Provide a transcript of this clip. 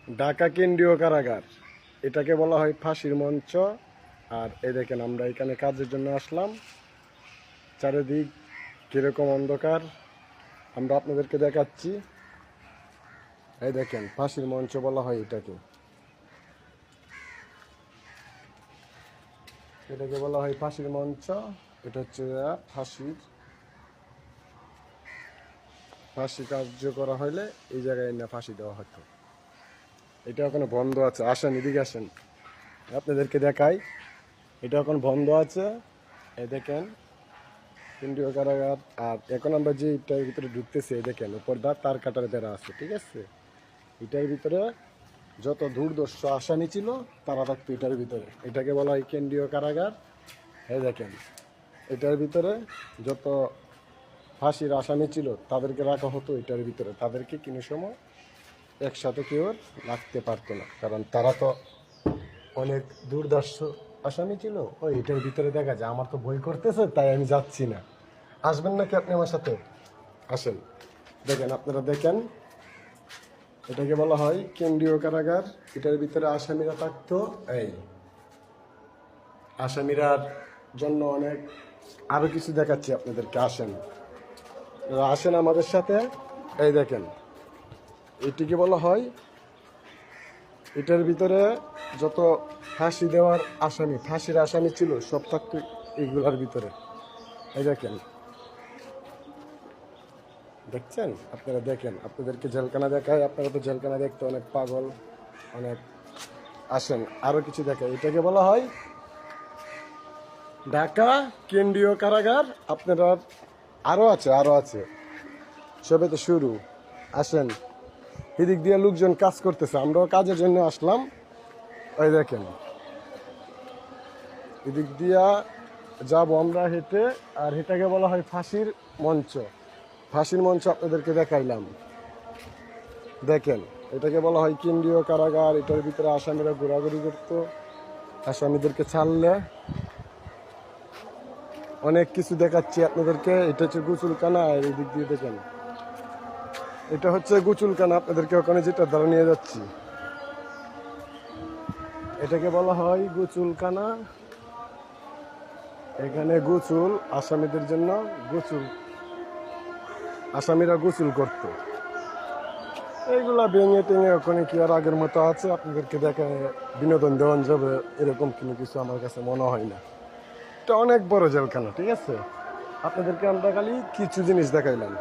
ঢাকা কেন্দ্রীয় কারাগার, এটাকে বলা হয় ফাঁসির মঞ্চ। আর এই দেখেন আমরা এখানে কাজের জন্য আসলাম, চারিদিক কিরকম অন্ধকার আমরা আপনাদেরকে দেখাচ্ছি। এই দেখেন ফাঁসির মঞ্চ বলা হয় এটাকে, এটাকে বলা হয় ফাঁসির মঞ্চ। এটা হচ্ছে ফাঁসি কার্য করা হলে এই জায়গায় না ফাঁসি দেওয়া হতো। এটা এখন বন্ধ আছে, আসেন এদিকে আসেন, আপনাদেরকে দেখাই। এটা এখন বন্ধ আছে, এই দেখেন কেন্দ্রীয় কারাগার। আর এখন আমরা যে এটার ভিতরে ঢুকতেছি, এই দেখেন উপর তার কাটার বেড়া আছে, ঠিক আছে। এটার ভিতরে যত দুর্দর্শ আসামি ছিল তারা থাকতো এটার ভিতরে, এটাকে বলা হয় কেন্দ্রীয় কারাগার। এই দেখেন এটার ভিতরে যত ফাঁসির আসামি ছিল তাদেরকে রাখা হতো এটার ভিতরে। তাদেরকে কোনো সময় একসাথে কেউ রাখতে পারতো না, কারণ তারা তো অনেক দুর্দর্শ আসামি ছিল। ওই এটার ভিতরে দেখা যায়, আমার তো বই করতেছে তাই আমি যাচ্ছি না। আসবেন নাকি আপনি আমার সাথে? আসেন, দেখেন আপনারা দেখেন, এটাকে বলা হয় কেন্দ্রীয় কারাগার। এটার ভিতরে আসামিরা থাকতো। এই আসামিরার জন্য অনেক আরো কিছু দেখাচ্ছি আপনাদেরকে, আসেন আসেন আমাদের সাথে। এই দেখেন এটিকে বলা হয়, এটার ভিতরে যত ফাঁসি দেওয়ার আসামি, ফাঁসির আসামি ছিল সব থাকতো এইগুলার ভিতরে। এই দেখেন, দেখছেন আপনারা, দেখেন আপনাদেরকে জেলখানা দেখায়। আপনারা তো জেলখানা দেখতে অনেক পাগল, অনেক। আসেন আরো কিছু দেখায়, এটাকে বলা হয় ঢাকা কেন্দ্রীয় কারাগার। আপনারা আরো আছে, সবে তো শুরু। আসেন, এদিক দিয়ে লোকজন কাজ করতেছে, আমরাও কাজের জন্য আসলাম। ওই দেখেন এদিক দিয়া যাবো আমরা হেঁটে, আর এটাকে বলা হয় ফাঁসির মঞ্চ। ফাঁসির মঞ্চ আপনাদেরকে দেখাইলাম, দেখেন এটাকে বলা হয় কেন্দ্রীয় কারাগার। এটার ভিতরে আসামিরা ঘোরাঘুরি করতো, আসামিদেরকে ছাড়লে। অনেক কিছু দেখাচ্ছি আপনাদেরকে। এটা হচ্ছে গোসলখানা, আর এই দিক দিয়ে দেখেন এটা হচ্ছে গোসলখানা। আপনাদেরকে ওখানে যেটা দ্বারা নিয়ে যাচ্ছি, এটাকে বলা হয় গোসলখানা। এখানে গোসল আসামিদের জন্য, গোসল আসামিরা গোসল করত। এইগুলা ভেঙে টেঙে ওখানে কি আর আগের মতো আছে? আপনাদেরকে দেখে বিনোদন দেওয়া যাবে এরকম কোনো কিছু আমার কাছে মনে হয় না। এটা অনেক বড় জেলখানা, ঠিক আছে। আপনাদেরকে আমরা খালি কিছু জিনিস দেখাইলাম।